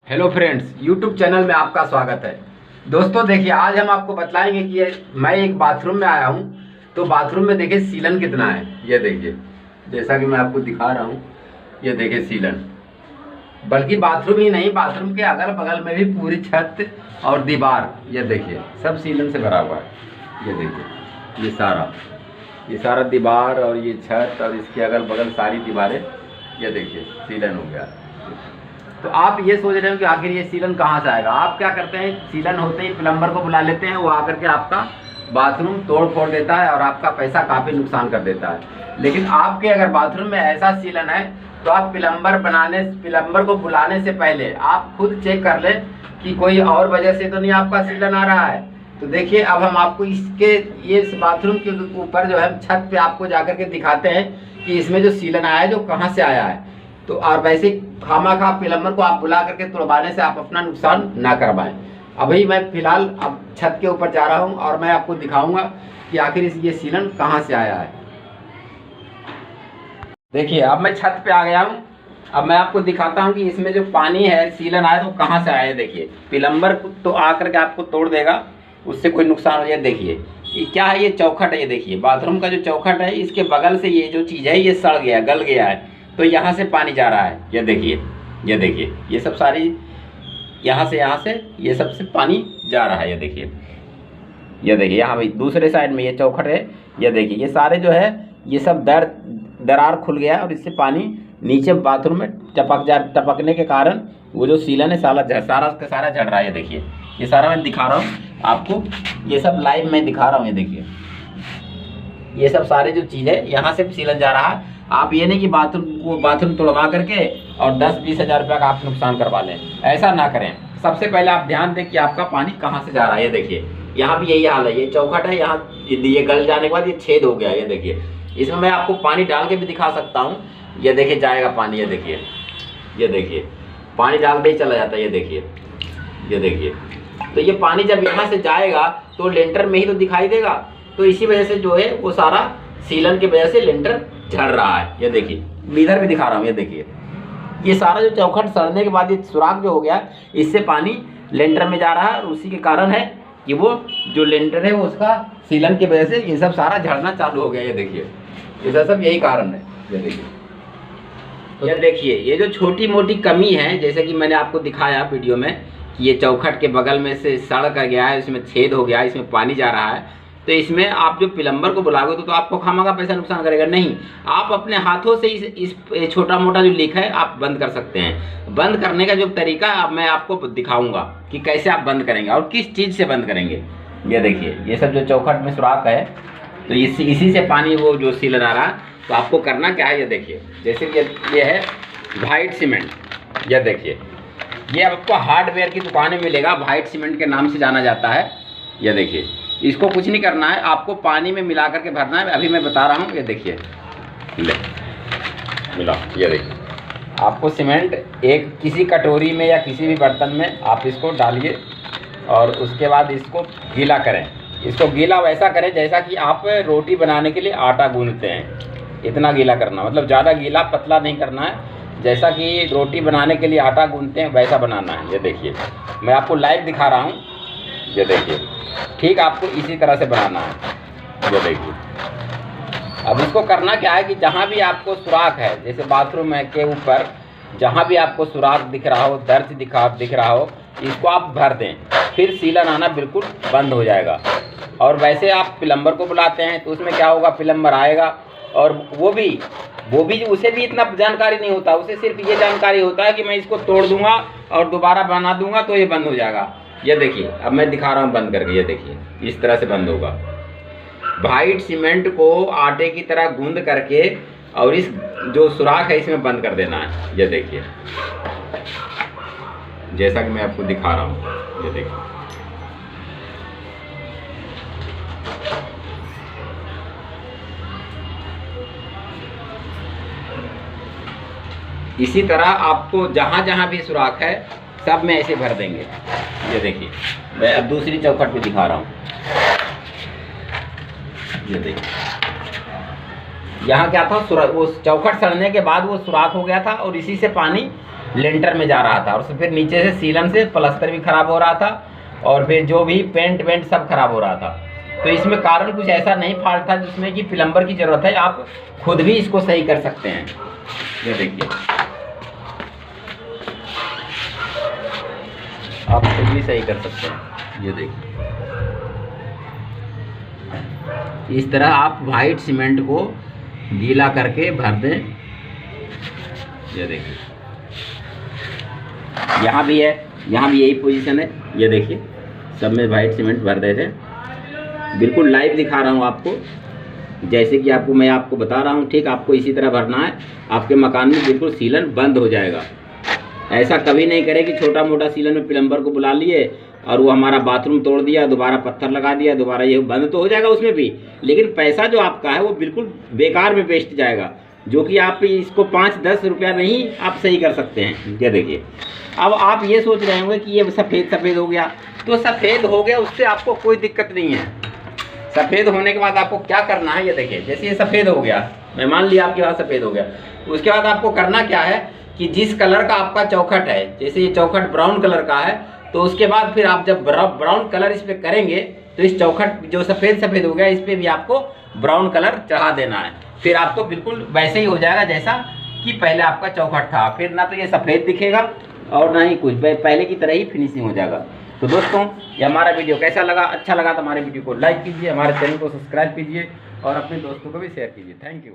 Hello friends, YouTube channel में आपका स्वागत है। दोस्तों देखिए, आज हम आपको बतलाएंगे कि मैं एक बाथरूम में आया हूं, तो बाथरूम में देखिए सीलन कितना है। ये देखिए, जैसा कि मैं आपको दिखा रहा हूं, ये देखिए सीलन। बल्कि बाथरूम ही नहीं, बाथरूम के अगल बगल में भी पूरी छत और दीवार, ये देखिए सब सीलन से भरा हुआ है। ये देखिए, ये सारा दीवार और ये छत और इसके अगल बगल सारी दीवारें, ये देखिए सीलन हो गया। तो आप ये सोच रहे हो कि आखिर ये सीलन कहाँ से आएगा। आप क्या करते हैं, सीलन होते ही प्लम्बर को बुला लेते हैं, वो आकर के आपका बाथरूम तोड़ फोड़ देता है और आपका पैसा काफ़ी नुकसान कर देता है। लेकिन आपके अगर बाथरूम में ऐसा सीलन है तो आप प्लम्बर को बुलाने से पहले आप खुद चेक कर लें कि कोई और वजह से तो नहीं आपका सीलन आ रहा है। तो देखिए, अब हम आपको ये बाथरूम के ऊपर जो है छत पे आपको जाकर के दिखाते हैं कि इसमें जो सीलन आया है जो कहाँ से आया है। तो और वैसे खामा प्लम्बर को आप बुला करके तुड़वाने से आप अपना नुकसान ना करवाएं। अभी मैं फिलहाल अब छत के ऊपर जा रहा हूं और मैं आपको दिखाऊंगा कि आखिर ये सीलन कहां से आया है। देखिए, अब मैं छत पे आ गया हूं। अब मैं आपको दिखाता हूं कि इसमें जो पानी है, सीलन आया तो कहां से आया है। देखिए, प्लम्बर तो आकर के आपको तोड़ देगा, उससे कोई नुकसान हो जाए। देखिए ये क्या है, ये चौखट है। ये देखिए बाथरूम का जो चौखट है, इसके बगल से ये जो चीज़ है ये सड़ गया, गल गया है, तो यहाँ से पानी जा रहा है। ये देखिए ये सब सारी यहाँ से ये सब से पानी जा रहा है। ये देखिए यहाँ भी दूसरे साइड में ये चौखट है। ये देखिए ये सारे जो है ये सब दरार खुल गया और इससे पानी नीचे बाथरूम में टपकने के कारण वो जो सीलन है सारा का सारा झड़ रहा है। ये देखिए, ये सारा मैं दिखा रहा हूँ आपको, ये सब लाइव मैं दिखा रहा हूँ। ये देखिए ये सब सारे जो चीज़ है यहाँ से सीलन जा रहा है। आप ये नहीं कि बाथरूम तोड़वा करके और 10-20 हज़ार रुपये का आप नुकसान करवा लें, ऐसा ना करें। सबसे पहले आप ध्यान दें कि आपका पानी कहाँ से जा रहा है। ये देखिए यहाँ भी यही हाल है, ये चौखट है, यहाँ ये गल जाने के बाद ये छेद हो गया। ये देखिए, इसमें मैं आपको पानी डाल के भी दिखा सकता हूँ। ये देखिए जाएगा पानी। ये देखिए पानी डालते ही चला जाता है। ये देखिए तो ये पानी जब यहाँ से जाएगा तो लेंटर में ही तो दिखाई देगा। तो इसी वजह से जो है वो सारा सीलन की वजह से लेंटर झड़ रहा है। ये देखिए, इधर भी दिखा रहा हूँ। ये देखिए ये सारा जो चौखट सड़ने के बाद ये सुराख जो हो गया, इससे पानी लेंटर में जा रहा है और उसी के कारण है कि वो जो लेंटर है वो उसका सीलन की वजह से ये सब सारा झड़ना चालू हो गया। ये देखिए ये सब यही कारण है। ये देखिए ये जो छोटी मोटी कमी है, जैसे कि मैंने आपको दिखाया वीडियो में कि ये चौखट के बगल में से सड़ कर गया है, इसमें छेद हो गया है, इसमें पानी जा रहा है। तो इसमें आप जो प्लम्बर को बुलाओगे तो आपको खामखा पैसा नुकसान करेगा नहीं। आप अपने हाथों से इस छोटा मोटा जो लीक है आप बंद कर सकते हैं। बंद करने का जो तरीका अब मैं आपको दिखाऊंगा कि कैसे आप बंद करेंगे और किस चीज़ से बंद करेंगे। ये देखिए ये सब जो चौखट में सुराख है, तो इसी से पानी वो जो सीलन आ रहा है। तो आपको करना क्या है, ये देखिए जैसे ये है वाइट सीमेंट। ये देखिए ये आपको हार्डवेयर की दुकान में मिलेगा, वाइट सीमेंट के नाम से जाना जाता है। ये देखिए इसको कुछ नहीं करना है, आपको पानी में मिला करके भरना है। अभी मैं बता रहा हूँ। ये देखिए मिला। ये देखिए आपको सीमेंट एक किसी कटोरी में या किसी भी बर्तन में आप इसको डालिए और उसके बाद इसको गीला करें। इसको गीला वैसा करें जैसा कि आप रोटी बनाने के लिए आटा गूंथते हैं, इतना गीला करना, मतलब ज़्यादा गीला पतला नहीं करना है। जैसा कि रोटी बनाने के लिए आटा गूंथते हैं वैसा बनाना है। ये देखिए मैं आपको लाइव दिखा रहा हूँ। ये देखिए ठीक आपको इसी तरह से बनाना है। ये देखिए अब इसको करना क्या है कि जहाँ भी आपको सुराख है, जैसे बाथरूम के ऊपर जहाँ भी आपको सुराख दिख रहा हो, दर्द दिख रहा हो, इसको आप भर दें, फिर सीलन आना बिल्कुल बंद हो जाएगा। और वैसे आप प्लम्बर को बुलाते हैं तो उसमें क्या होगा, प्लम्बर आएगा और वो भी उसे भी इतना जानकारी नहीं होता, उसे सिर्फ ये जानकारी होता है कि मैं इसको तोड़ दूंगा और दोबारा बना दूंगा तो ये बंद हो जाएगा। ये देखिए अब मैं दिखा रहा हूँ बंद करके। ये देखिए इस तरह से बंद होगा। वाइट सीमेंट को आटे की तरह गूंद करके और इस जो सुराख है इसमें बंद कर देना है। ये देखिए जैसा कि मैं आपको दिखा रहा हूँ। ये देखिए इसी तरह आपको जहाँ जहाँ भी सुराख है सब में ऐसे भर देंगे। ये देखिए मैं अब दूसरी चौखट पे दिखा रहा हूँ। ये देखिए यहाँ क्या था, वो चौखट सड़ने के बाद वो सुराख हो गया था और इसी से पानी लेंटर में जा रहा था, और फिर नीचे से सीलन से प्लास्टर भी खराब हो रहा था, और फिर जो भी पेंट वेंट सब खराब हो रहा था। तो इसमें कारण कुछ ऐसा नहीं फॉल्ट था जिसमें कि प्लम्बर की ज़रूरत है, आप खुद भी इसको सही कर सकते हैं। ये देखिए, आप खुद भी सही कर सकते हैं। ये देखिए, इस तरह आप वाइट सीमेंट को गीला करके भर दें। ये देखिए, यहाँ भी है, यहाँ भी यही पोजीशन है। ये देखिए, सब में वाइट सीमेंट भर दे थे। बिल्कुल लाइव दिखा रहा हूँ आपको, जैसे कि मैं आपको बता रहा हूँ, ठीक आपको इसी तरह भरना है। आपके मकान में बिल्कुल सीलन बंद हो जाएगा। ऐसा कभी नहीं करे कि छोटा मोटा सीलन में प्लम्बर को बुला लिए और वो हमारा बाथरूम तोड़ दिया, दोबारा पत्थर लगा दिया, दोबारा ये बंद तो हो जाएगा उसमें भी, लेकिन पैसा जो आपका है वो बिल्कुल बेकार में वेस्ट जाएगा, जो कि आप इसको 5-10 रुपया में ही आप सही कर सकते हैं। ये देखिए, अब आप ये सोच रहे होंगे कि ये सफ़ेद हो गया, तो सफ़ेद हो गया, उससे आपको कोई दिक्कत नहीं है। सफ़ेद होने के बाद आपको क्या करना है, ये देखिए, जैसे ये सफ़ेद हो गया, मैं मान लिया आपके पास सफ़ेद हो गया, उसके बाद आपको करना क्या है कि जिस कलर का आपका चौखट है, जैसे ये चौखट ब्राउन कलर का है, तो उसके बाद फिर आप जब ब्राउन कलर इस पर करेंगे तो इस चौखट जो सफ़ेद हो गया, इस पर भी आपको ब्राउन कलर चढ़ा देना है। फिर आपको बिल्कुल वैसे ही हो जाएगा जैसा कि पहले आपका चौखट था। फिर ना तो ये सफ़ेद दिखेगा और ना ही कुछ, पहले की तरह ही फिनिशिंग हो जाएगा। तो दोस्तों, ये हमारा वीडियो कैसा लगा? अच्छा लगा तो हमारे वीडियो को लाइक कीजिए, हमारे चैनल को सब्सक्राइब कीजिए और अपने दोस्तों को भी शेयर कीजिए। Thank you.